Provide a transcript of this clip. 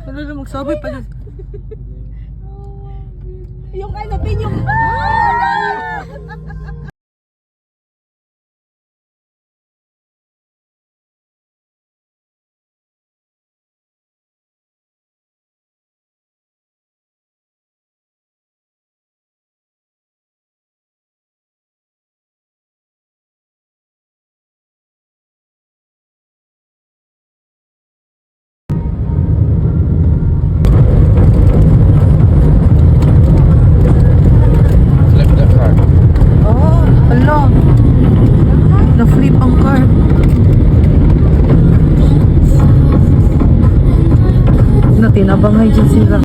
Ano na magsabi pa dyan? Yung ano, pin yung... Flip the car. Oh, ala. Na-flip ang car. Natinabangay dyan sila.